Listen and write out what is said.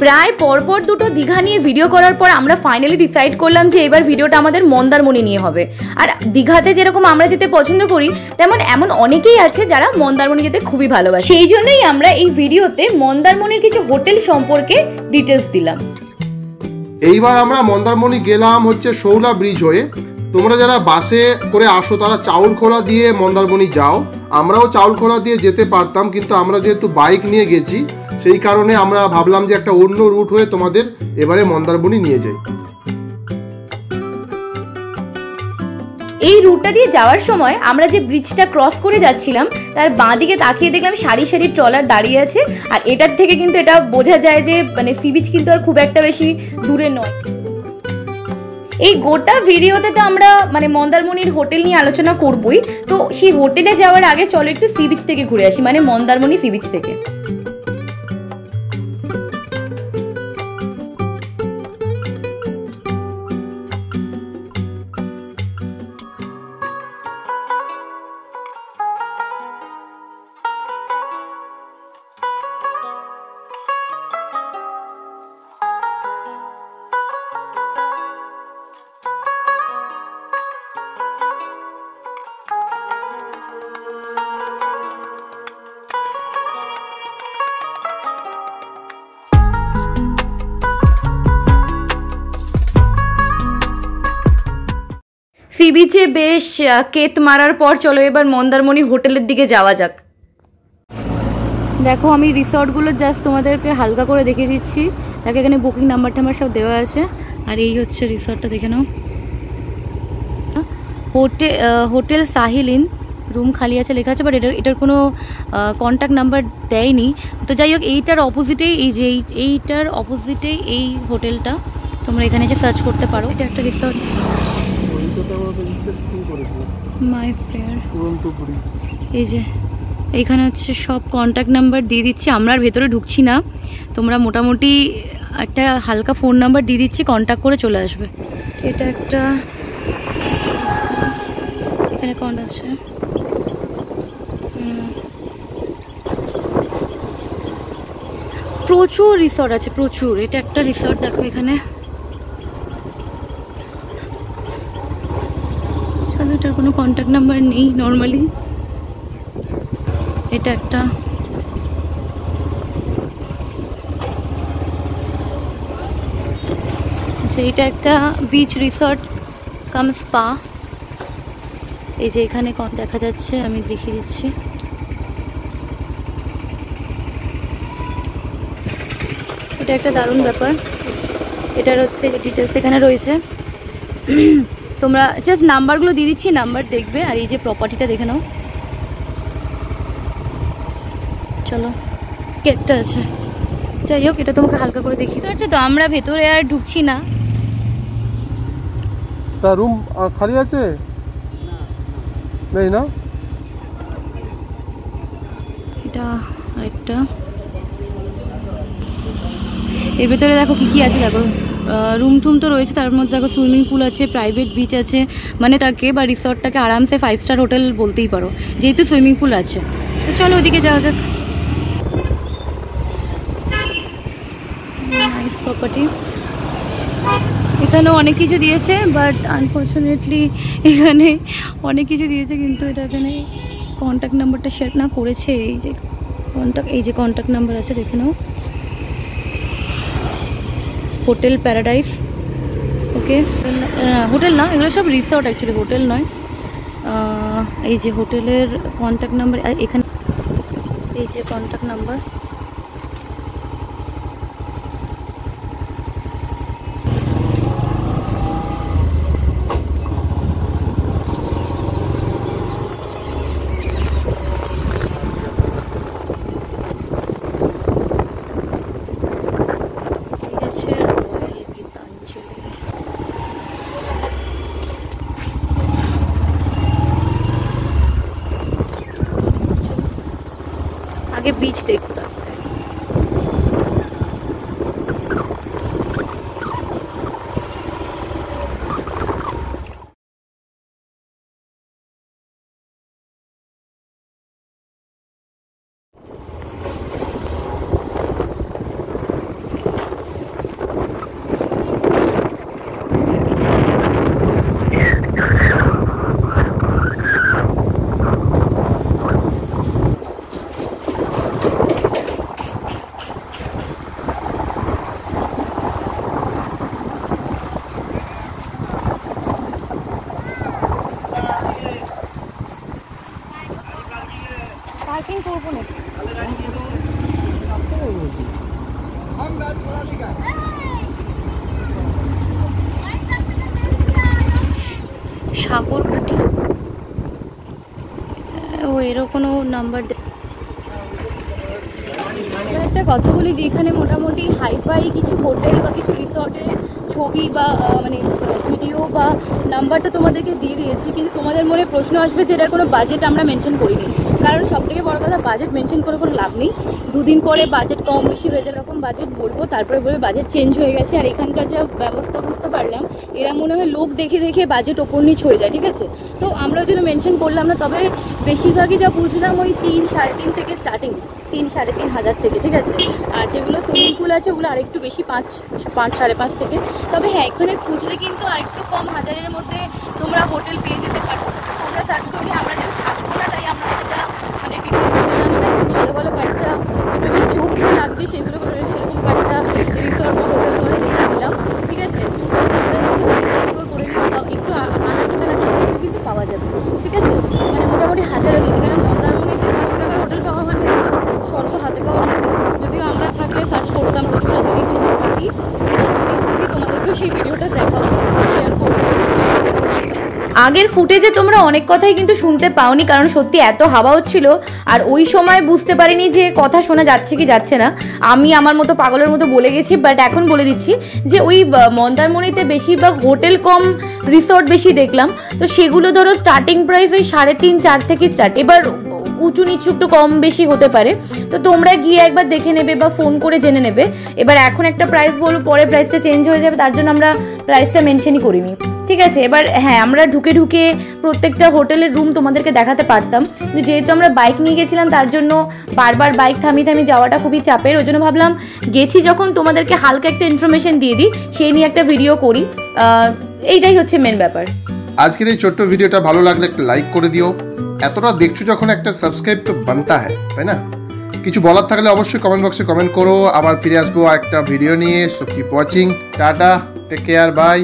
প্রায় পরপর দুটো দীঘা নিয়ে ভিডিও করার পর আমরা ফাইনালি ডিসাইড করলাম যে এবার ভিডিওটা আমাদের মন্দারমণি নিয়ে হবে। আর দীঘাতে যেরকম আমরা যেতে পছন্দ করি, তেমন এমন অনেকেই আছে যারা মন্দারমণি যেতে খুবই ভালোবাসে। সেই জন্যই আমরা এই ভিডিওতে মন্দারমণির কিছু হোটেল সম্পর্কে ডিটেলস দিলাম। এইবার আমরা মন্দারমণি গেলাম হচ্ছে শৌলা ব্রিজ হয়ে। তোমরা যারা বাসে করে আসো তারা চাউলখোলা দিয়ে মন্দারমণি যাও। আমরাও চাউলখোলা দিয়ে যেতে পারতাম, কিন্তু আমরা যেহেতু বাইক নিয়ে গেছি সেই কারণে আমরা ভাবলাম যে একটা অন্য রুট হয়ে তোমাদের এবারে মন্দারমণি নিয়ে যাই। এই রুটটা দিয়ে যাওয়ার সময় আমরা যে ব্রিজটা ক্রস করে যাচ্ছিলাম তার বাঁ দিকে তাকিয়ে দেখলাম সারি সারি ট্রলার দাঁড়িয়ে আছে। আর এটার থেকে কিন্তু এটা বোঝা যায় যে মানে সি বিচ কিন্তু আর খুব একটা বেশি দূরে নয়। এই গোটা ভিডিওতে তো আমরা মানে মন্দারমণির হোটেল নিয়ে আলোচনা করবই, তো সেই হোটেলে যাওয়ার আগে চলো একটু সি বিচ থেকে ঘুরে আসি, মানে মন্দারমণি সি বিচ থেকে। সি বিচে বেশ কেত মারার পর চলো এবার মন্দারমণি হোটেলের দিকে যাওয়া যাক। দেখো আমি রিসর্টগুলো জাস্ট তোমাদেরকে হালকা করে দেখিয়ে দিচ্ছি। দেখো এখানে বুকিং নাম্বার টাম্বার সব দেওয়া আছে। আর এই হচ্ছে রিসর্টটা, দেখে নাও। হোটেল সাহিলিন, রুম খালি আছে লেখা আছে, বাট এটার কোনো কন্ট্যাক্ট নাম্বার দেয়নি। তো যাই হোক, এইটার অপোজিটেই এইটার অপোজিটেই এই হোটেলটা, তোমরা এখানে এসে সার্চ করতে পারো। এটা একটা রিসর্ট। মাই ফ্রেন্ড, এই যে এইখানে হচ্ছে সব কন্ট্যাক্ট নাম্বার দিয়ে দিচ্ছি। আমরা আর ভেতরে ঢুকছি না, তোমরা মোটামুটি একটা হালকা ফোন নাম্বার দিয়ে দিচ্ছি, কন্ট্যাক্ট করে চলে আসবে। এটা একটা এখানে কোন আছে, প্রচুর রিসর্ট আছে প্রচুর। এটা একটা রিসর্ট, দেখো এখানে। চলো, এটার কোনো কন্ট্যাক্ট নাম্বার নেই নর্মালি। এটা একটা আচ্ছা, এটা একটা বিচ রিসর্ট কাম স্পা। এই যে এখানে দেখা যাচ্ছে, আমি দেখিয়ে দিচ্ছি। এটা একটা দারুণ ব্যাপার। এটার হচ্ছে ডিটেলস এখানে রয়েছে, তোমরা জাস্ট নাম্বারগুলো দিয়ে দিচ্ছি, নাম্বার দেখবে। আর এই যে প্রপার্টিটা দেখে নাও। চলো, কেকটা আছে। যাই হোক, এটা তোমাকে হালকা করে দেখিয়ে দিচ্ছি। তো আমরা ভেতরে আর ঢুকছি না। তা রুম খালি আছে নেই না? এটা আরেকটা। এর ভেতরে দেখো কি কি আছে, দেখো রুম টুম তো রয়েছে, তার মধ্যে দেখো সুইমিং পুল আছে, প্রাইভেট বিচ আছে। মানে তাকে বা রিসর্টটাকে আরামসে 5 স্টার হোটেল বলতেই পারো, যেহেতু সুইমিং পুল আছে। তো চলো ওদিকে যাওয়া যাক। Nice property. এখানেও অনেক কিছু দিয়েছে, বাট আনফর্চুনেটলি এখানে অনেক কিছু দিয়েছে, কিন্তু এটা এখানে কন্ট্যাক্ট নাম্বারটা শেয়ার না করেছে। এই যে কন্ট্যাক্ট নাম্বার আছে, দেখে নাও। হোটেল প্যারাডাইস, ওকে। হোটেল না, এগুলো সব রিসর্ট অ্যাকচুয়ালি, হোটেল নয়। এই যে হোটেলের কন্ট্যাক্ট নাম্বার এখানে, এই যে কন্ট্যাক্ট নাম্বার। আগে বিচ দেখো তারপরে। করবো না। সাগরকাঠি ও এরও কোনো নাম্বার একটা কথা বলি যে এখানে মোটামুটি হাইফাই কিছু হোটেল বা কিছু রিসর্টের ছবি বা মানে ভিডিও বা নাম্বারটা তোমাদেরকে দিয়ে দিয়েছি, কিন্তু তোমাদের মনে প্রশ্ন আসবে যে এটার কোনো বাজেট আমরা মেনশন করিনি। কারণ সবথেকে বড় কথা, বাজেট মেনশন করে কোনো লাভ নেই। দুদিন পরে বাজেট কম বেশি হয়ে যায়, এরকম বাজেট বলবো, তারপরে বলবে বাজেট চেঞ্জ হয়ে গেছে। আর এখানকার যা ব্যবস্থা বুঝতে পারলাম, এরা মনে হয় লোক দেখে দেখে বাজেট ওপর নিচ হয়ে যায়, ঠিক আছে। তো আমরা ওই জন্য মেনশন করলাম না। তবে বেশিরভাগই যা বুঝলাম ওই 3-3.5 থেকে স্টার্টিং, 3-3.5 হাজার থেকে, ঠিক আছে। আর যেগুলো সুইমিং পুল আছে ওগুলো আরেকটু বেশি, 5-5.5 থেকে। তবে হ্যাঁ, এখানে খুঁজলে কিন্তু আরেকটু কম হাজারের মধ্যে তোমরা হোটেল পেয়ে যেতে পারো। তোমরা সার্চ করলে, আমরা যেহেতু থাকবো না তাই আমরা একটা মানে ডিটেলস দিলাম না, ভালো ভালো কয়েকটা চোখ লাগবে সেগুলো সেরকম কয়েকটা রিসর্ট বা হোটেল তোমাদের দেখে দিলাম, ঠিক আছে। করে নিলাম, একটু আনাচে কানাচে কিন্তু পাওয়া যাবে, ঠিক আছে। মানে মোটামুটি 1000-এর মধ্যে, কারণ মন্দারমণিতে 500 টাকার হোটেল পাওয়া মানে স্বর্গ হাতে পাওয়া মতো। যদিও আমরা থাকলে সার্চ করতাম প্রচুর, যদি কিন্তু থাকি তোমাদেরকেও সেই ভিডিওটা দেখাবো, শেয়ার করবো। আগের ফুটেজে তোমরা অনেক কথাই কিন্তু শুনতে পাওনি, কারণ সত্যি এত হাওয়া হচ্ছিল আর ওই সময় বুঝতে পারিনি যে কথা শোনা যাচ্ছে কি যাচ্ছে না। আমি আমার মতো পাগলের মতো বলে গেছি, বাট এখন বলে দিচ্ছি যে ওই মন্দারমণিতে বেশিরভাগ হোটেল কম রিসর্ট বেশি দেখলাম। তো সেগুলো ধরো স্টার্টিং প্রাইস ওই 3.5-4 থেকে স্টার্ট। এবার উঁচু নিচু একটু কম বেশি হতে পারে, তো তোমরা গিয়ে একবার দেখে নেবে বা ফোন করে জেনে নেবে। এবার এখন একটা প্রাইস বলবো, পরে প্রাইসটা চেঞ্জ হয়ে যাবে, তার জন্য আমরা প্রাইসটা মেনশনই করিনি, ঠিক আছে। এবার হ্যাঁ, আমরা ঢুকে ঢুকে প্রত্যেকটা হোটেলের রুম তোমাদেরকে দেখাতে পারতাম, কিন্তু যেহেতু আমরা বাইক নিয়ে গেছিলাম তার জন্য বারবার বাইক থামিয়ে থামিয়ে যাওয়াটা খুবই চাপের। ওই জন্য ভাবলাম গেছি যখন তোমাদেরকে হালকা একটা ইনফরমেশন দিয়ে দিই, সেই নিয়ে একটা ভিডিও করি। এইটাই হচ্ছে মেন ব্যাপার। আজকের এই ছোট্ট ভিডিওটা ভালো লাগলে একটা লাইক করে দিও। এতটা দেখছো যখন একটা সাবস্ক্রাইব তো বানতা হয়, তাই না? কিছু বলার থাকলে অবশ্যই কমেন্ট বক্সে কমেন্ট করো। আবার ফিরে আসবো একটা ভিডিও নিয়ে। So keep watching. Tata, take care, by.